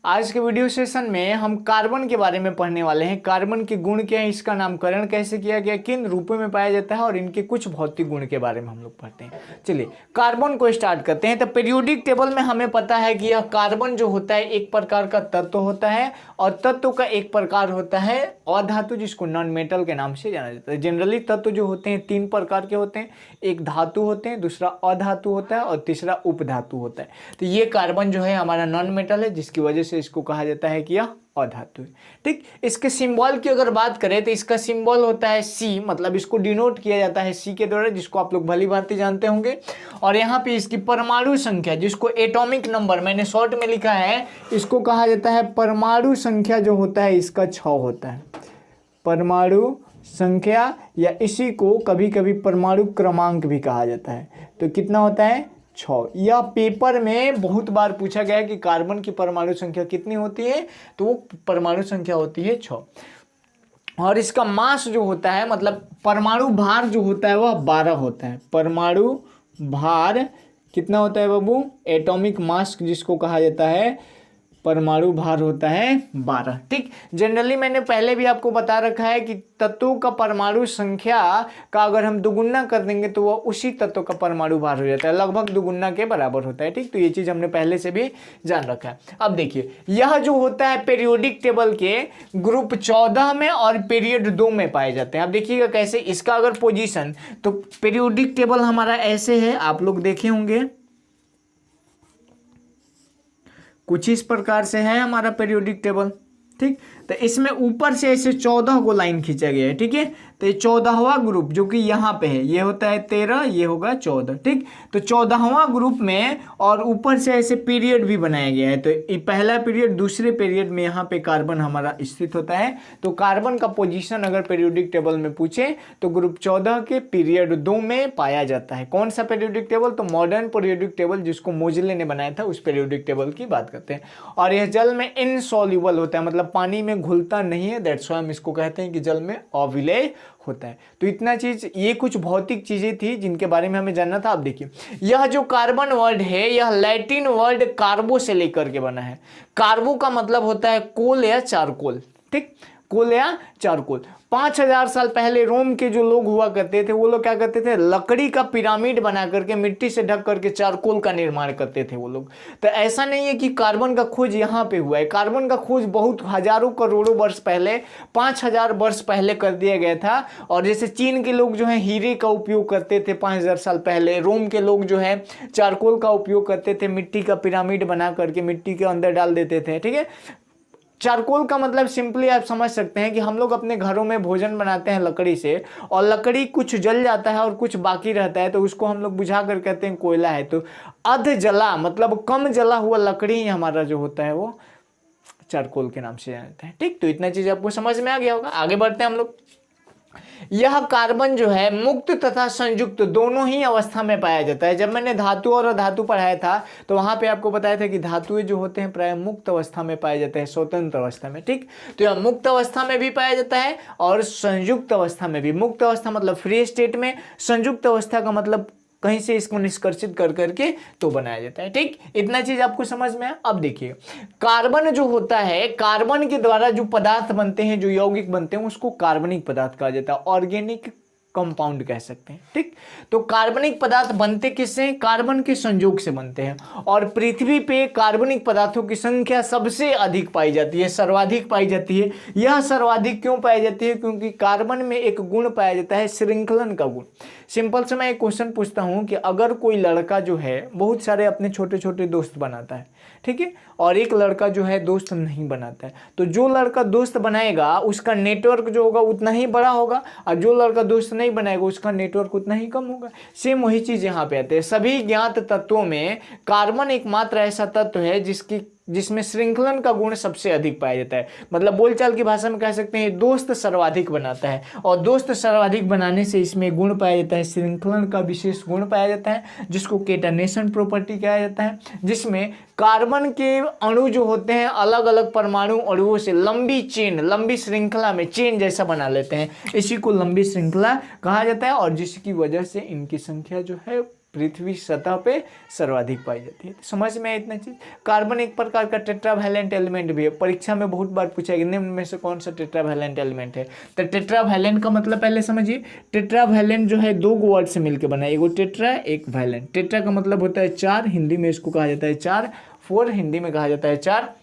आज के video session में हम कार्बन के बारे में पढ़ने वाले हैं। कार्बन के गुण क्या है, इसका नामकरण कैसे किया गया, किन रूपों में पाया जाता है और इनके कुछ भौतिक गुण के बारे में हम लोग पढ़ते हैं। चलिए कार्बन को स्टार्ट करते हैं। तो पीरियोडिक टेबल में हमें पता है कि यह कार्बन जो होता है एक प्रकार का तत्व होता है और तत्व का एक प्रकार होता है अधातु, जिसको नॉन मेटल के नाम से जाना जाता है। जनरली तत्व जो होते हैं तीन प्रकार के होते हैं, एक धातु होते हैं, दूसरा अधातु होता है और तीसरा उपधातु होता है। तो ये कार्बन जो है हमारा नॉन मेटल है, जिसकी वजह से इसको कहा जाता है कि यह अधातु है। ठीक, इसके सिंबल की अगर बात करें तो इसका सिंबल होता है सी, मतलब इसको डिनोट किया जाता है सी के द्वारा, जिसको आप लोग भली भांति जानते होंगे। और यहाँ पे इसकी परमाणु संख्या, जिसको एटॉमिक नंबर मैंने शॉर्ट में लिखा है, इसको कहा जाता है परमाणु संख्या जो होता है इसका 6 होता है। परमाणु संख्या या इसी को कभी कभी परमाणु क्रमांक भी कहा जाता है। तो कितना होता है 6। यह पेपर में बहुत बार पूछा गया है कि कार्बन की परमाणु संख्या कितनी होती है, तो वो परमाणु संख्या होती है 6। और इसका मास जो होता है, मतलब परमाणु भार जो होता है वह 12 होता है। परमाणु भार कितना होता है बाबू, एटॉमिक मास जिसको कहा जाता है, परमाणु भार होता है 12। ठीक, जनरली मैंने पहले भी आपको बता रखा है कि तत्वों का परमाणु संख्या का अगर हम दुगुना कर देंगे तो वह उसी तत्व का परमाणु भार हो जाता है, लगभग दुगुना के बराबर होता है। ठीक, तो ये चीज़ हमने पहले से भी जान रखा है। अब देखिए यह जो होता है पीरियोडिक टेबल के ग्रुप 14 में और पीरियड 2 में पाए जाते हैं। अब देखिएगा कैसे, इसका अगर पोजीशन, तो पीरियोडिक टेबल हमारा ऐसे है, आप लोग देखे होंगे कुछ इस प्रकार से है हमारा पीरियोडिक टेबल। ठीक, तो इसमें ऊपर से ऐसे 14 को लाइन खींचा गया है। ठीक है, तो ये 14वां ग्रुप जो कि यहाँ पे है, ये होता है 13, ये होगा 14। ठीक, तो 14वां ग्रुप में और ऊपर से ऐसे पीरियड भी बनाया गया है। तो ये पहला पीरियड, दूसरे पीरियड में यहाँ पे कार्बन हमारा स्थित होता है। तो कार्बन का पोजीशन अगर पीरियोडिक टेबल में पूछे तो ग्रुप 14 के पीरियड 2 में पाया जाता है। कौन सा पीरियोडिक टेबल, तो मॉडर्न पीरियोडिक टेबल जिसको मोजले ने बनाया था, उस पीरियोडिक टेबल की बात करते हैं। और यह जल में इनसॉल्युबल होता है, मतलब पानी में घुलता नहीं है, दैट्स व्हाई हम इसको कहते हैं कि जल में अविलेय होता है। तो इतना चीज, ये कुछ भौतिक चीजें थी जिनके बारे में हमें जानना था। अब देखिए यह जो कार्बन वर्ड है, यह लैटिन वर्ड कार्बो से लेकर के बना है। कार्बो का मतलब होता है कोल या चारकोल। ठीक, कोल या चारकोल। 5000 साल पहले रोम के जो लोग हुआ करते थे, वो लोग क्या करते थे, लकड़ी का पिरामिड बना करके मिट्टी से ढक करके चारकोल का निर्माण करते थे वो लोग। तो ऐसा नहीं है कि कार्बन का खोज यहाँ पे हुआ है, कार्बन का खोज बहुत हजारों करोड़ों वर्ष पहले, 5000 वर्ष पहले कर दिया गया था। और जैसे चीन के लोग जो है हीरे का उपयोग करते थे 5000 साल पहले, रोम के लोग जो है चारकोल का उपयोग करते थे, मिट्टी का पिरामिड बना करके मिट्टी के अंदर डाल देते थे। ठीक है, चारकोल का मतलब सिंपली आप समझ सकते हैं कि हम लोग अपने घरों में भोजन बनाते हैं लकड़ी से, और लकड़ी कुछ जल जाता है और कुछ बाकी रहता है, तो उसको हम लोग बुझा कर कहते हैं कोयला है। तो अध जला मतलब कम जला हुआ लकड़ी ही हमारा जो होता है वो चारकोल के नाम से जानते हैं। ठीक, तो इतना चीज आपको समझ में आ गया होगा। आगे बढ़ते हैं हम लोग। यह कार्बन जो है मुक्त तथा संयुक्त दोनों ही अवस्था में पाया जाता है। जब मैंने धातु और अधातु पढ़ाया था तो वहां पे आपको बताया था कि धातुएं जो होते हैं प्राय मुक्त अवस्था में पाए जाते हैं, स्वतंत्र अवस्था में। ठीक, तो यह मुक्त अवस्था में भी पाया जाता है और संयुक्त अवस्था में भी। मुक्त अवस्था मतलब फ्री स्टेट में, संयुक्त अवस्था का मतलब कहीं से इसको निष्कर्षित कर करके तो बनाया जाता है। ठीक, इतना चीज आपको समझ में आया। अब देखिए कार्बन जो होता है, कार्बन के द्वारा जो पदार्थ बनते हैं, जो यौगिक बनते हैं, उसको कार्बनिक पदार्थ कहा जाता है, ऑर्गेनिक कंपाउंड कह सकते हैं। ठीक, तो कार्बनिक पदार्थ बनते किससे, कार्बन के संयोग से बनते हैं। और पृथ्वी पे कार्बनिक पदार्थों की संख्या सबसे अधिक पाई जाती है, सर्वाधिक पाई जाती है। यह सर्वाधिक क्यों पाई जाती है, क्योंकि कार्बन में एक गुण पाया जाता है श्रृंखलन का गुण। सिंपल से मैं एक क्वेश्चन पूछता हूं कि अगर कोई लड़का जो है बहुत सारे अपने छोटे छोटे दोस्त बनाता है, ठीक है, और एक लड़का जो है दोस्त नहीं बनाता है, तो जो लड़का दोस्त बनाएगा उसका नेटवर्क जो होगा उतना ही बड़ा होगा, और जो लड़का दोस्त नहीं बनाएगा उसका नेटवर्क उतना ही कम होगा। सेम वही चीज यहाँ पे आते हैं। सभी ज्ञात तत्वों में कार्बन एकमात्र ऐसा तत्व है जिसमें श्रृंखलन का गुण सबसे अधिक पाया जाता है। मतलब बोलचाल की भाषा में कह सकते हैं दोस्त सर्वाधिक बनाता है, और दोस्त सर्वाधिक बनाने से इसमें गुण पाया जाता है, श्रृंखलन का विशेष गुण पाया जाता है, जिसको केटानेशन प्रॉपर्टी कहा जाता है, जिसमें कार्बन के अणु जो होते हैं अलग अलग परमाणु अणुओं से लंबी चेन, लंबी श्रृंखला में चेन जैसा बना लेते हैं, इसी को लंबी श्रृंखला कहा जाता है, और जिसकी वजह से इनकी संख्या जो है पृथ्वी सतह पे सर्वाधिक पाई जाती है। तो समझ में इतना चीज। कार्बन एक प्रकार का टेट्रावैलेंट एलिमेंट भी है, परीक्षा में बहुत बार पूछा गया निम्न में से कौन सा टेट्रावैलेंट एलिमेंट है। तो टेट्रावैलेंट का मतलब पहले समझिए, टेट्रावैलेंट जो है दो वर्ड से मिलकर बना है, एगो टेट्रा एक वैलेंट। टेट्रा का मतलब होता है 4, हिंदी में इसको कहा जाता है 4, 4 हिंदी में कहा जाता है 4,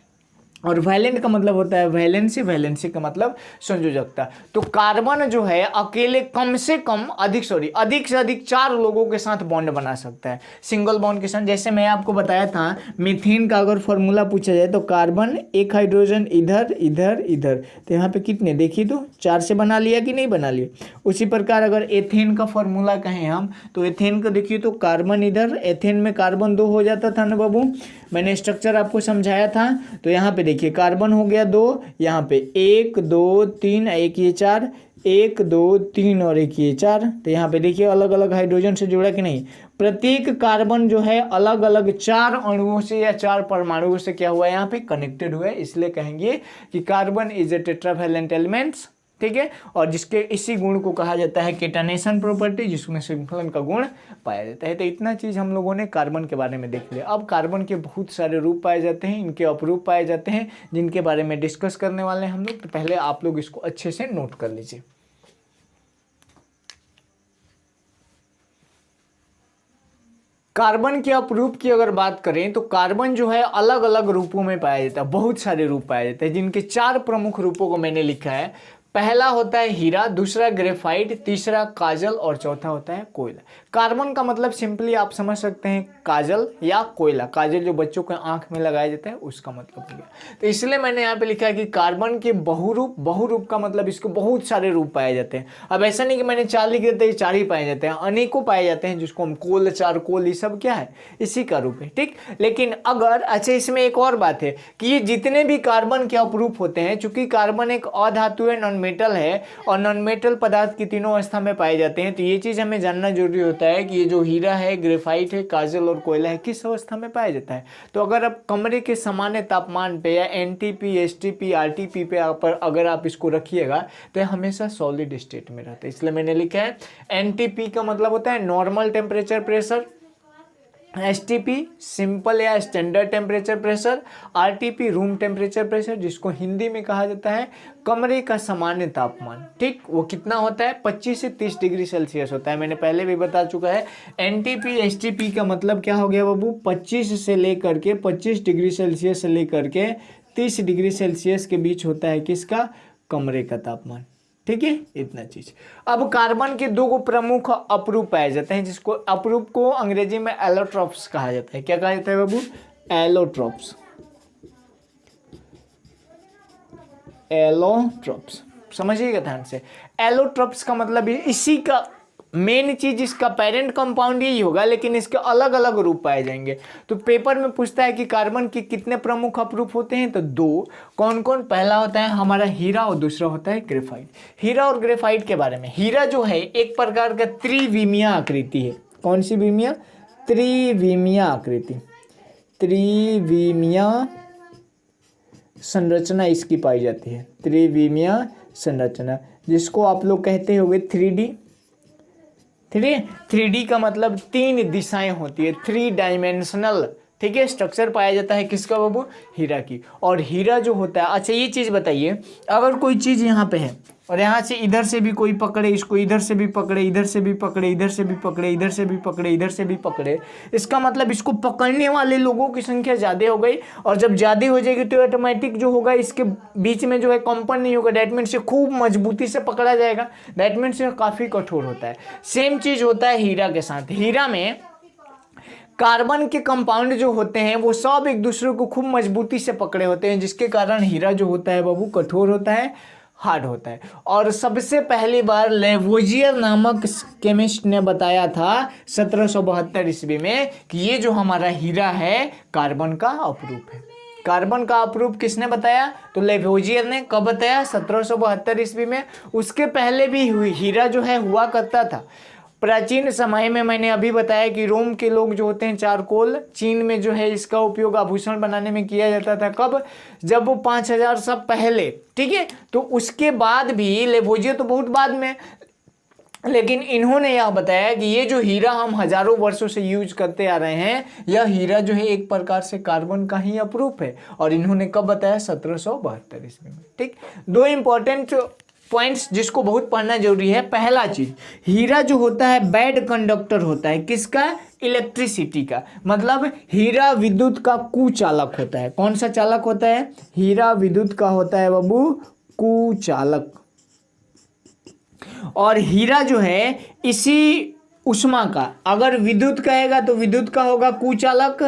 और वैलेंट का मतलब होता है वैलेंसी, वैलेंसी का मतलब संयोजकता। तो कार्बन जो है अकेले कम से कम अधिक से अधिक 4 लोगों के साथ बॉन्ड बना सकता है, सिंगल बॉन्ड के साथ। जैसे मैं आपको बताया था मीथेन का अगर फॉर्मूला पूछा जाए तो कार्बन एक हाइड्रोजन इधर इधर इधर, तो यहाँ पे कितने देखिए तो 4 से बना लिया कि नहीं बना लिया। उसी प्रकार अगर एथेन का फॉर्मूला कहें हम तो एथेन का देखिए तो कार्बन इधर, एथेन में कार्बन 2 हो जाता था ना बाबू, मैंने स्ट्रक्चर आपको समझाया था। तो यहाँ पे देखिए कार्बन हो गया 2, यहाँ पे 1 2 3, एक ये 4, 1 2 3 और एक ये 4। तो यहाँ पे देखिए अलग अलग हाइड्रोजन से जुड़ा कि नहीं। प्रत्येक कार्बन जो है अलग अलग 4 अणुओं से या 4 परमाणुओं से क्या हुआ है यहाँ पे कनेक्टेड हुआ है, इसलिए कहेंगे कि carbon is a tetravalent elements. ठीक है, और जिसके इसी गुण को कहा जाता है केटानेशन प्रॉपर्टी, जिसमें श्रृंखलन का गुण पाया जाता है। तो इतना चीज हम लोगों ने कार्बन के बारे में देख लिया। अब कार्बन के बहुत सारे रूप पाए जाते हैं, इनके अपरूप पाए जाते हैं, जिनके बारे में डिस्कस करने वाले हैं हम लोग। तो पहले आप लोग इसको अच्छे से नोट कर लीजिए। कार्बन के अपरूप की अगर बात करें तो कार्बन जो है अलग अलग रूपों में पाया जाता है, बहुत सारे रूप पाए जाते हैं, जिनके 4 प्रमुख रूपों को मैंने लिखा है। पहला होता है हीरा, दूसरा ग्रेफाइट, तीसरा काजल और चौथा होता है कोयला। कार्बन का मतलब सिंपली आप समझ सकते हैं काजल या कोयला। काजल जो बच्चों के आंख में लगाया जाता है उसका मतलब हो गया। तो इसलिए मैंने यहाँ पे लिखा है कि कार्बन के बहुरूप, बहुरूप का मतलब इसको बहुत सारे रूप पाए जाते हैं। अब ऐसा नहीं कि मैंने 4 लिख देते, 4 ही पाए जाते हैं, अनेकों पाए जाते हैं, जिसको हम कोल, चारकोल, ये सब क्या है इसी का रूप है। ठीक, लेकिन अगर अच्छा इसमें एक और बात है कि ये जितने भी कार्बन के अपरूप होते हैं, चूंकि कार्बन एक अधातु है, नॉन मेटल है, और नॉन मेटल पदार्थ की तीनों अवस्था में पाए जाते हैं, तो ये चीज हमें जानना जरूरी होता है कि ये जो हीरा है, ग्रेफाइट है, काजल और कोयला है, किस अवस्था में पाया जाता है। तो अगर आप कमरे के सामान्य तापमान पे या एनटीपी, एसटीपी, आरटीपी पे अगर आप इसको रखिएगा तो हमेशा सॉलिड स्टेट में रहता है। इसलिए मैंने लिखा है एनटीपी का मतलब होता है normal temperature pressure, STP simple या standard temperature pressure, RTP room temperature pressure, जिसको हिंदी में कहा जाता है कमरे का सामान्य तापमान। ठीक, वो कितना होता है 25 से 30 डिग्री सेल्सियस होता है, मैंने पहले भी बता चुका है। एनटीपी एसटीपी का मतलब क्या हो गया बाबू, 25 से लेकर के 25 डिग्री सेल्सियस से लेकर के 30 डिग्री सेल्सियस के बीच होता है किसका, कमरे का तापमान। ठीक है, इतना चीज। अब कार्बन के 2 प्रमुख अपरूप पाए जाते हैं, जिसको अपरूप को अंग्रेजी में एलोट्रॉप्स कहा जाता है। क्या कहा जाता है बाबू, एलोट्रॉप्स, एलोट्रॉप्स, समझिएगा ध्यान से। एलोट्रॉप्स का मतलब इसी का मेन चीज, इसका पेरेंट कंपाउंड यही होगा, लेकिन इसके अलग अलग रूप पाए जाएंगे। तो पेपर में पूछता है कि कार्बन के कितने प्रमुख अपरूप होते हैं, तो 2। कौन कौन, पहला होता है हमारा हीरा और दूसरा होता है ग्रेफाइट। हीरा और ग्रेफाइट के बारे में, हीरा जो है एक प्रकार का त्रिविमीय आकृति है। कौन सी विमीय, त्रिविमीय आकृति, त्रिविमीय संरचना इसकी पाई जाती है, त्रिविमीय संरचना, जिसको आप लोग कहते होंगे 3D। 3D का मतलब 3 दिशाएं होती है, 3 डायमेंशनल। ठीक है, स्ट्रक्चर पाया जाता है किसका बाबू, हीरा की। और हीरा जो होता है, अच्छा ये चीज बताइए, अगर कोई चीज यहाँ पे है और यहाँ से इधर से भी कोई पकड़े, इसको इधर से भी पकड़े, इधर से भी पकड़े, इधर से भी पकड़े, इधर से भी पकड़े, इधर से भी पकड़े, इसका मतलब इसको पकड़ने वाले लोगों की संख्या ज्यादा हो गई। और जब ज्यादा हो जाएगी तो ऑटोमेटिक जो होगा इसके बीच में जो है कंपन नहीं होगा, दैट मीन्स से खूब मजबूती से पकड़ा जाएगा, दैट मीन्स से काफी कठोर होता है। सेम चीज होता है हीरा के साथ। हीरा में कार्बन के कंपाउंड जो होते हैं वो सब एक दूसरे को खूब मजबूती से पकड़े होते हैं, जिसके कारण हीरा जो होता है बाबू कठोर होता है, हार्ड होता है। और सबसे पहली बार लेवोजियर नामक केमिस्ट ने बताया था 1772 ईस्वी में कि ये जो हमारा हीरा है कार्बन का अपरूप है। कार्बन का अपरूप किसने बताया, तो लेवोजियर ने। कब बताया, 1772 ईस्वी में। उसके पहले भी हीरा जो है हुआ करता था प्राचीन समय में। मैंने अभी बताया कि रोम के लोग जो होते हैं चारकोल, चीन में जो है इसका उपयोग आभूषण बनाने में किया जाता था। कब, जब वो 5000 सब पहले। ठीक है, तो उसके बाद भी लेवोजियर तो बहुत बाद में, लेकिन इन्होंने यह बताया कि ये जो हीरा हम हजारों वर्षों से यूज करते आ रहे हैं, यह हीरा जो है एक प्रकार से कार्बन का ही अपरूप है। और इन्होंने कब बताया? 1772 ईस्वी में। ठीक, दो इंपॉर्टेंट पॉइंट्स जिसको बहुत पढ़ना जरूरी है। पहला चीज, हीरा जो होता है बैड कंडक्टर होता है। किसका? इलेक्ट्रिसिटी का। मतलब हीरा विद्युत का कुचालक होता है। कौन सा चालक होता है? हीरा विद्युत का होता है बाबू कुचालक। और हीरा जो है इसी उष्मा का, अगर विद्युत कहेगा तो विद्युत का होगा कुचालक।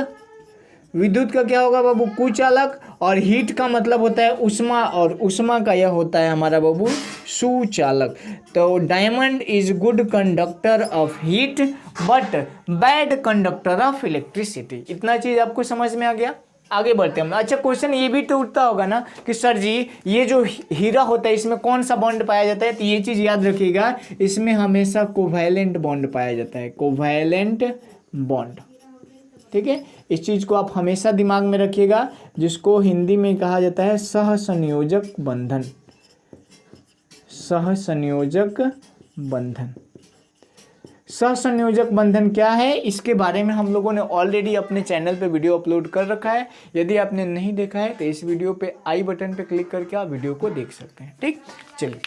विद्युत का क्या होगा बाबू? कुचालक। और हीट का मतलब होता है उष्मा, और उष्मा का यह होता है हमारा बाबू सुचालक। तो diamond is good conductor of heat but bad conductor of electricity. इतना चीज आपको समझ में आ गया? आगे बढ़ते हैं हम। अच्छा, क्वेश्चन ये भी तो उठता होगा ना कि सर जी ये जो हीरा होता है इसमें कौन सा बॉन्ड पाया जाता है? तो ये चीज याद रखिएगा, इसमें हमेशा कोवैलेंट बॉन्ड पाया जाता है। कोवैलेंट बॉन्ड, ठीक है, इस चीज को आप हमेशा दिमाग में रखिएगा, जिसको हिंदी में कहा जाता है सहसंयोजक बंधन। सहसंयोजक बंधन। सहसंयोजक बंधन क्या है, इसके बारे में हम लोगों ने ऑलरेडी अपने चैनल पे वीडियो अपलोड कर रखा है। यदि आपने नहीं देखा है तो इस वीडियो पे आई बटन पे क्लिक करके आप वीडियो को देख सकते हैं। ठीक, चलिए,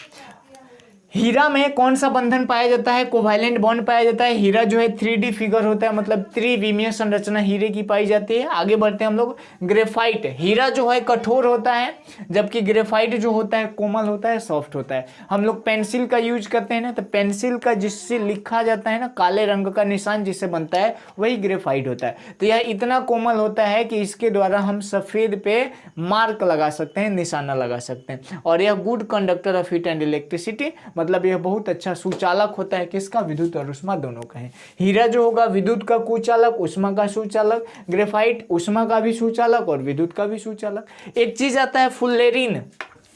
हीरा में कौन सा बंधन पाया जाता है? कोवैलेंट बॉन्ड पाया जाता है। हीरा जो है 3D फिगर होता है, मतलब त्रिविमीय संरचना हीरे की पाई जाती है। आगे बढ़ते हैं हम लोग। ग्रेफाइट, हीरा जो है कठोर होता है, जबकि ग्रेफाइट जो होता है कोमल होता है, सॉफ्ट होता है। हम लोग पेंसिल का यूज करते हैं ना, तो पेंसिल का जिससे लिखा जाता है ना, काले रंग का निशान जिससे बनता है, वही ग्रेफाइट होता है। तो यह इतना कोमल होता है कि इसके द्वारा हम सफेद पे मार्क लगा सकते हैं, निशाना लगा सकते हैं। और यह good conductor of heat and electricity, मतलब यह बहुत अच्छा सुचालक होता है। किसका? विद्युत और उष्मा दोनों का है। हीरा जो होगा विद्युत का कुचालक, उष्मा का सुचालक। ग्रेफाइट उष्मा का भी सुचालक और विद्युत का भी सुचालक। एक चीज आता है फुल्लेरीन,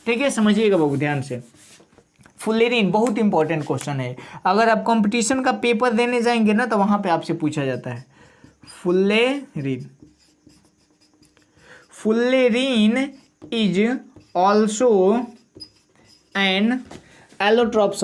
ठीक है, समझिएगा बहुत ध्यान से। फुल्लेरीन बहुत इंपॉर्टेंट क्वेश्चन है। अगर आप कंपटीशन का पेपर देने जाएंगे ना तो वहां पे आपसे पूछा जाता है fullerene. Fullerene is also an allotropes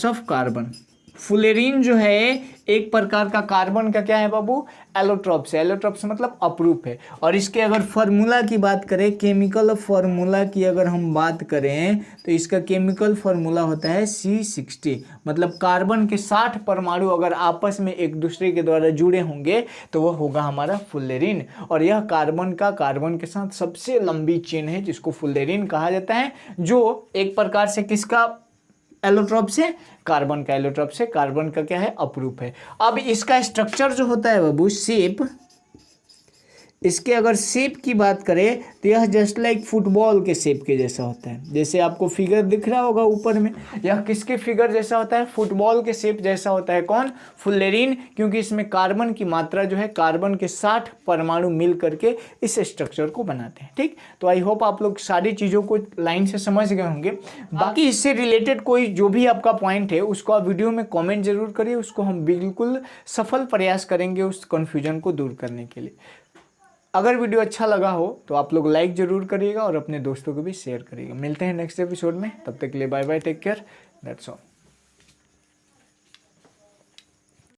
of carbon. Fullerene जो है एक प्रकार का कार्बन का क्या है बाबू? एलोट्रोप्स है। एलोट्रोप्स मतलब अपरूप है। और इसके अगर फार्मूला की बात करें, केमिकल फार्मूला की अगर हम बात करें तो इसका केमिकल फार्मूला होता है C60। मतलब कार्बन के 60 परमाणु अगर आपस में एक दूसरे के द्वारा जुड़े होंगे तो वह होगा हमारा फुल्लेरीन। और यह कार्बन के साथ सबसे लंबी चेन है, जिसको फुल्लेरीन कहा जाता है, जो एक प्रकार से किसका एलोट्रोप से? कार्बन का। एलोट्रोप से कार्बन का क्या है? अपरूप है। अब इसका स्ट्रक्चर जो होता है बाबू, शेप, इसके अगर शेप की बात करें तो यह जस्ट लाइक फुटबॉल के शेप के जैसा होता है। जैसे आपको फिगर दिख रहा होगा ऊपर में, यह किसके फिगर जैसा होता है? फुटबॉल के शेप जैसा होता है। कौन? फुल्लेरीन। क्योंकि इसमें कार्बन की मात्रा जो है, कार्बन के 60 परमाणु मिल करके इस स्ट्रक्चर को बनाते हैं। ठीक, तो आई होप आप लोग सारी चीज़ों को लाइन से समझ गए होंगे। बाकी इससे रिलेटेड कोई जो भी आपका पॉइंट है उसको आप वीडियो में कॉमेंट जरूर करिए, उसको हम बिल्कुल सफल प्रयास करेंगे उस कन्फ्यूजन को दूर करने के लिए। अगर वीडियो अच्छा लगा हो तो आप लोग लाइक जरूर करिएगा और अपने दोस्तों को भी शेयर करिएगा। मिलते हैं नेक्स्ट एपिसोड में, तब तक के लिए bye bye, take care, that's all.